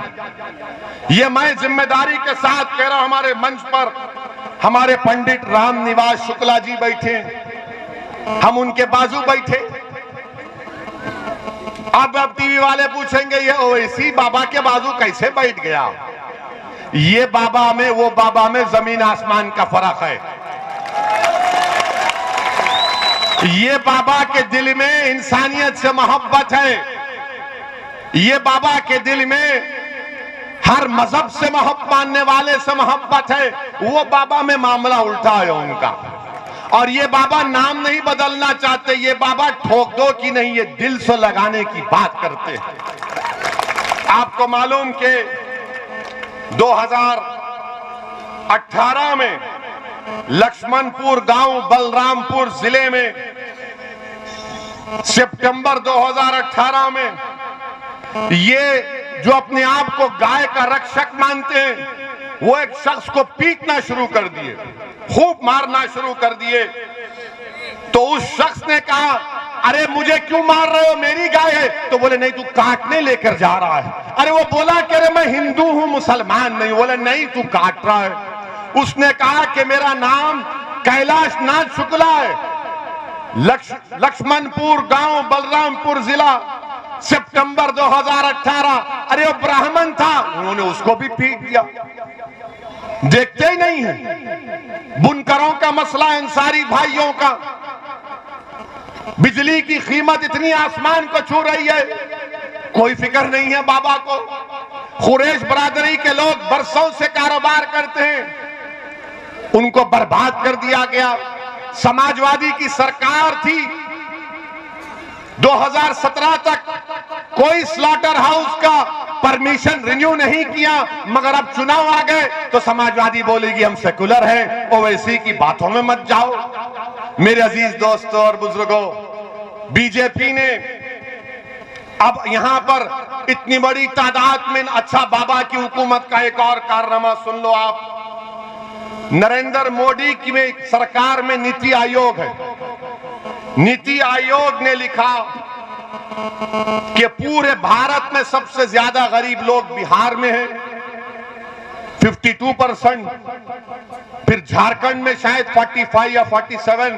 ये मैं जिम्मेदारी के साथ कह रहा हूं। हमारे मंच पर हमारे पंडित राम निवास शुक्ला जी बैठे, हम उनके बाजू बैठे। अब टीवी वाले पूछेंगे ये ओवैसी बाबा के बाजू कैसे बैठ गया? ये बाबा में वो बाबा में जमीन आसमान का फर्क है। ये बाबा के दिल में इंसानियत से मोहब्बत है। ये बाबा के दिल में हर मजहब से मोहब्बत मानने वाले से मोहब्बत है। वो बाबा में मामला उल्टा है उनका। और ये बाबा नाम नहीं बदलना चाहते, ये बाबा ठोक दो की नहीं, ये दिल से लगाने की बात करते हैं। आपको मालूम कि 2018 में लक्ष्मणपुर गांव बलरामपुर जिले में सितंबर 2018 में ये जो अपने आप को गाय का रक्षक मानते हैं, वो एक शख्स को पीटना शुरू कर दिए, खूब मारना शुरू कर दिए। तो उस शख्स ने कहा, अरे मुझे क्यों मार रहे हो, मेरी गाय है। तो बोले नहीं, तू काटने लेकर जा रहा है। अरे वो बोला कि अरे मैं हिंदू हूं, मुसलमान नहीं। बोले नहीं, तू काट रहा है। उसने कहा कि मेरा नाम कैलाश नाथ शुक्ला है, लक्ष्मणपुर गांव बलरामपुर जिला, सितंबर 2018। अरे वो ब्राह्मण था, उन्होंने उसको भी पीट दिया। देखते ही नहीं है बुनकरों का मसला, अंसारी भाइयों का। बिजली की कीमत इतनी आसमान को छू रही है, कोई फिक्र नहीं है बाबा को। कुरैश बरादरी के लोग बरसों से कारोबार करते हैं, उनको बर्बाद कर दिया गया। समाजवादी की सरकार थी, 2017 तक कोई स्लॉटर हाउस का परमिशन रिन्यू नहीं किया, मगर अब चुनाव आ गए तो समाजवादी बोलेगी हम सेकुलर हैं, ओवैसी की बातों में मत जाओ। मेरे अजीज दोस्तों और बुजुर्गों, बीजेपी ने अब यहां पर इतनी बड़ी तादाद में, अच्छा बाबा की हुकूमत का एक और कारनामा सुन लो आप। नरेंद्र मोदी की सरकार में नीति आयोग है। नीति आयोग ने लिखा कि पूरे भारत में सबसे ज्यादा गरीब लोग बिहार में हैं, 52%, फिर झारखंड में शायद 45 या 47,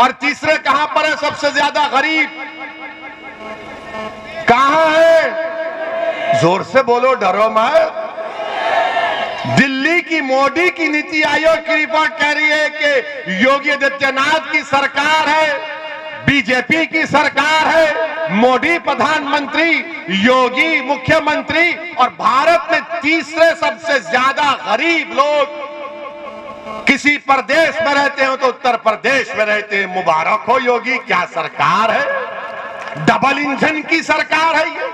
और तीसरे कहां पर है सबसे ज्यादा गरीब? कहां है? जोर से बोलो, डरो मत। दिल्ली की मोदी की नीति आयोग की रिपोर्ट कह रही है कि योगी आदित्यनाथ की सरकार है, बीजेपी की सरकार है, मोदी प्रधानमंत्री, योगी मुख्यमंत्री, और भारत में तीसरे सबसे ज्यादा गरीब लोग किसी प्रदेश में रहते हो तो उत्तर प्रदेश में रहते हैं। मुबारक हो योगी, क्या सरकार है! डबल इंजन की सरकार है ये।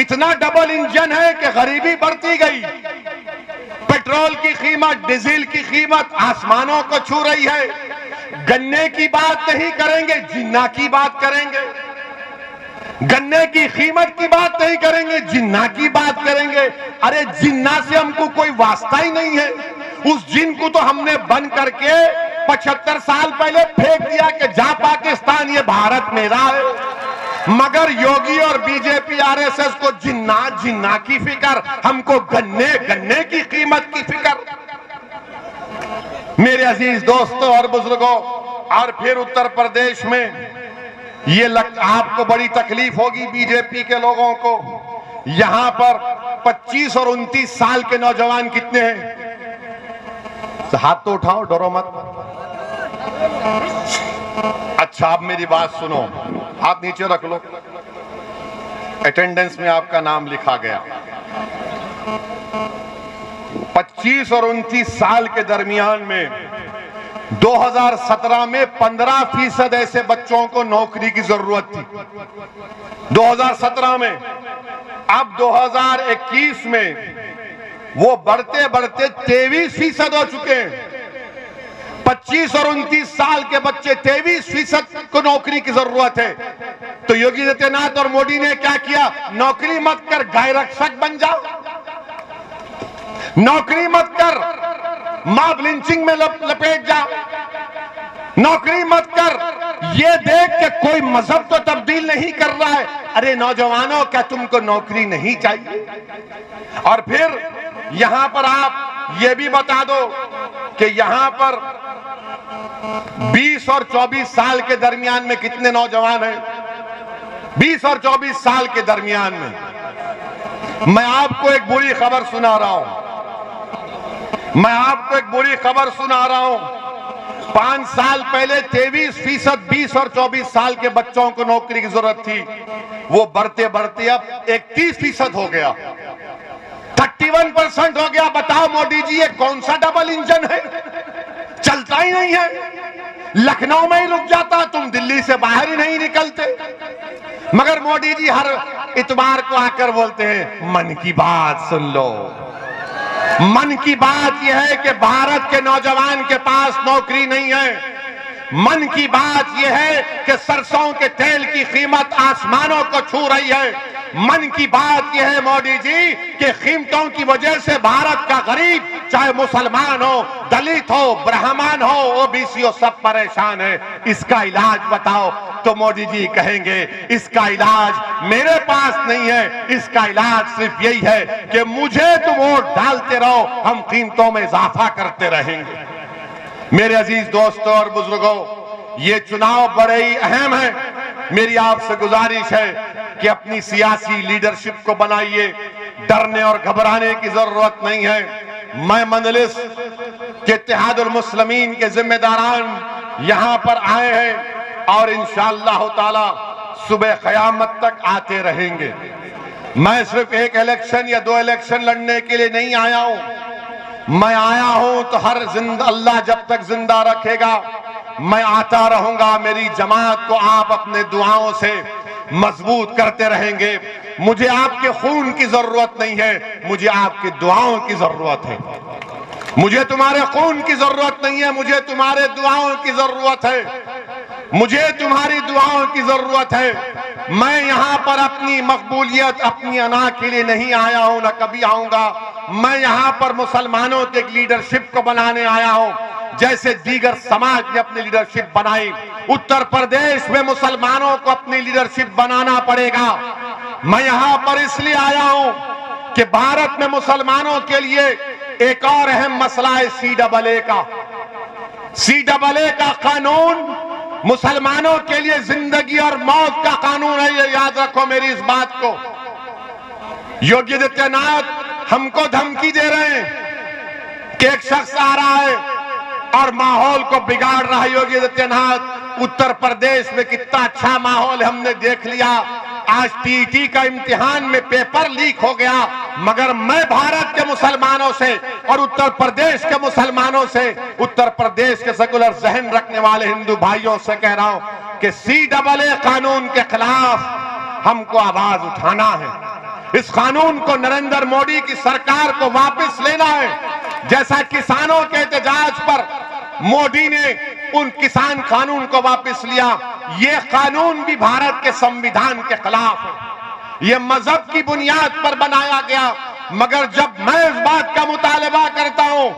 इतना डबल इंजन है कि गरीबी बढ़ती गई। पेट्रोल की कीमत, डीजल की कीमत आसमानों को छू रही है। गन्ने की बात नहीं करेंगे, जिन्ना की बात करेंगे। गन्ने की कीमत की बात नहीं करेंगे, जिन्ना की बात करेंगे। अरे जिन्ना से हमको कोई वास्ता ही नहीं है। उस जिन को तो हमने बंद करके 75 साल पहले फेंक दिया कि जा पाकिस्तान, ये भारत मेरा है। मगर योगी और बीजेपी आरएसएस को जिन्ना जिन्ना की फिक्र, हमको गन्ने गन्ने की कीमत की फिक्र। मेरे अजीज दोस्तों और बुजुर्गों, और फिर उत्तर प्रदेश में ये आपको बड़ी तकलीफ होगी बीजेपी के लोगों को। यहां पर 25 और 29 साल के नौजवान कितने हैं? हाथ तो उठाओ, डरो मत। अच्छा, आप मेरी बात सुनो, हाथ नीचे रख लो। अटेंडेंस में आपका नाम लिखा गया। 25 और 29 साल के दरमियान में 2017 में 15% ऐसे बच्चों को नौकरी की जरूरत थी 2017 में। अब 2021 में वो बढ़ते बढ़ते 23% हो चुके हैं। 25 और 29 साल के बच्चे 23% को नौकरी की जरूरत है। तो योगी आदित्यनाथ और मोदी ने क्या किया? नौकरी मत कर, गाय रक्षक बन जाओ। नौकरी मत कर, मॉब लिंचिंग में लपेट जाओ। नौकरी मत कर, ये देख के कोई मजहब तो तब्दील नहीं कर रहा है। अरे नौजवानों, क्या तुमको नौकरी नहीं चाहिए? और फिर यहां पर आप ये भी बता दो कि यहां पर 20 और 24 साल के दरमियान में कितने नौजवान हैं? 20 और 24 साल के दरमियान में मैं आपको एक बुरी खबर सुना रहा हूं। मैं आपको एक बुरी खबर सुना रहा हूं। 5 साल पहले 23% 20 और 24 साल के बच्चों को नौकरी की जरूरत थी। वो बढ़ते बढ़ते अब 31% हो गया, 31% हो गया। बताओ मोदी जी, ये कौन सा डबल इंजन है? चलता ही नहीं है। लखनऊ में ही रुक जाता, तुम दिल्ली से बाहर ही नहीं निकलते। मगर मोदी जी हर इतवार को आकर बोलते हैं, मन की बात सुन लो। मन की बात यह है कि भारत के नौजवान के पास नौकरी नहीं है। मन की बात यह है कि सरसों के तेल की कीमत आसमानों को छू रही है। मन की बात यह है मोदी जी कि कीमतों की वजह से भारत का गरीब, चाहे मुसलमान हो, दलित हो, ब्राह्मण हो, ओबीसी हो, सब परेशान है। इसका इलाज बताओ। तो मोदी जी कहेंगे, इसका इलाज मेरे पास नहीं है। इसका इलाज सिर्फ यही है कि मुझे तुम वोट डालते रहो, हम कीमतों में इजाफा करते रहेंगे। मेरे अजीज दोस्तों और बुजुर्गों, ये चुनाव बड़े ही अहम है। मेरी आपसे गुजारिश है कि अपनी सियासी लीडरशिप को बनाइए। डरने और घबराने की जरूरत नहीं है। मैं मजलिस के इत्तेहादुल मुस्लिमीन के जिम्मेदारान यहां पर आए हैं और इंशाअल्लाह ताला सुबह क़यामत तक आते रहेंगे। मैं सिर्फ एक इलेक्शन या 2 इलेक्शन लड़ने के लिए नहीं आया हूं। मैं आया हूं तो अल्लाह जब तक जिंदा रखेगा मैं आता रहूंगा। मेरी जमात को आप अपने दुआओं से मजबूत करते रहेंगे। मुझे आपके खून की जरूरत नहीं है, मुझे आपकी दुआओं की जरूरत है। मुझे तुम्हारे खून की जरूरत नहीं है, मुझे तुम्हारे दुआओं की जरूरत है। मुझे तुम्हारी दुआओं की जरूरत है। मैं यहां पर अपनी मकबूलियत, अपनी अना के लिए नहीं आया हूं, न कभी आऊंगा। मैं यहां पर मुसलमानों के लीडरशिप को बनाने आया हूं, जैसे दीगर समाज ने अपनी लीडरशिप बनाई। उत्तर प्रदेश में मुसलमानों को अपनी लीडरशिप बनाना पड़ेगा। मैं यहां पर इसलिए आया हूं कि भारत में मुसलमानों के लिए एक और अहम मसला है CAA का। CAA का कानून मुसलमानों के लिए जिंदगी और मौत का कानून है। ये याद रखो मेरी इस बात को। योगी आदित्यनाथ हमको धमकी दे रहे हैं कि एक शख्स आ रहा है और माहौल को बिगाड़ रहा है। योगी आदित्यनाथ, उत्तर प्रदेश में कितना अच्छा माहौल हमने देख लिया। आज TET का इम्तिहान में पेपर लीक हो गया, मगर मैं भारत के मुसलमानों से और उत्तर प्रदेश के मुसलमानों से, उत्तर प्रदेश के सेकुलर जहन रखने वाले हिंदू भाइयों से कह रहा हूं कि CAA कानून के खिलाफ हमको आवाज उठाना है। इस कानून को नरेंद्र मोदी की सरकार को वापस लेना है। जैसा किसानों के एहतजाज पर मोदी ने उन किसान कानून को वापस लिया, ये कानून भी भारत के संविधान के खिलाफ है। ये मजहब की बुनियाद पर बनाया गया। मगर जब मैं इस बात का मुतालबा करता हूं,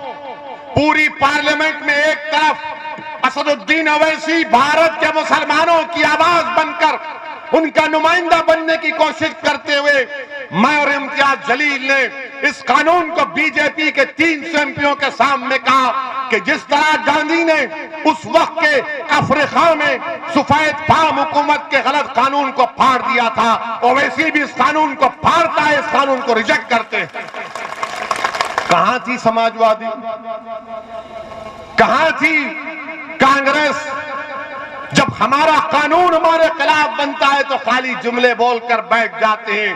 पूरी पार्लियामेंट में एक तरफ असदुद्दीन ओवैसी भारत के मुसलमानों की आवाज बनकर उनका नुमाइंदा बनने की कोशिश करते हुए, मैं और इम्तियाज जलील ने इस कानून को बीजेपी के 300 एमपीओं के सामने कहा कि जिस तरह गांधी ने उस वक्त के अफ्रीका में सफेद फार्म हुकूमत के गलत कानून को फाड़ दिया था, ओवैसी भी इस कानून को फाड़ता है, इस कानून को रिजेक्ट करते हैं। कहां थी समाजवादी, कहां थी कांग्रेस, जब हमारा कानून हमारे खिलाफ बनता है तो खाली जुमले बोलकर बैठ जाते हैं।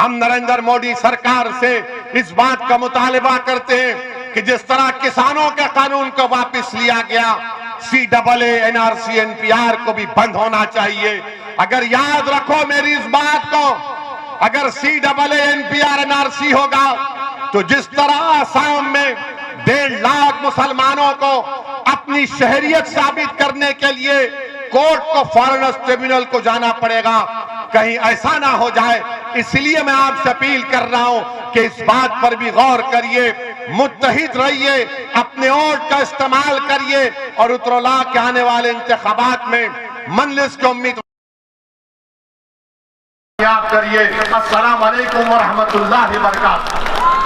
हम नरेंद्र मोदी सरकार से इस बात का मुतालिबा करते हैं कि जिस तरह किसानों के कानून को वापस लिया गया, CAA, NRC, NPR को भी बंद होना चाहिए। अगर याद रखो मेरी इस बात को, अगर CAA, NPR, NRC होगा तो जिस तरह आसाम में 1.5 लाख मुसलमानों को अपनी शहरियत साबित करने के लिए कोर्ट को फॉरेनर्स ट्रिब्यूनल को जाना पड़ेगा, कहीं ऐसा ना हो जाए। इसलिए मैं आपसे अपील कर रहा हूं कि इस बात पर भी गौर करिए, मुत्तहिद रहिए, अपने वोट का इस्तेमाल करिए और उत्तरला के आने वाले इंतखाबात में मंजलिस की उम्मीद करिए। अस्सलाम वालेकुम व रहमतुल्लाहि व बरकातहू।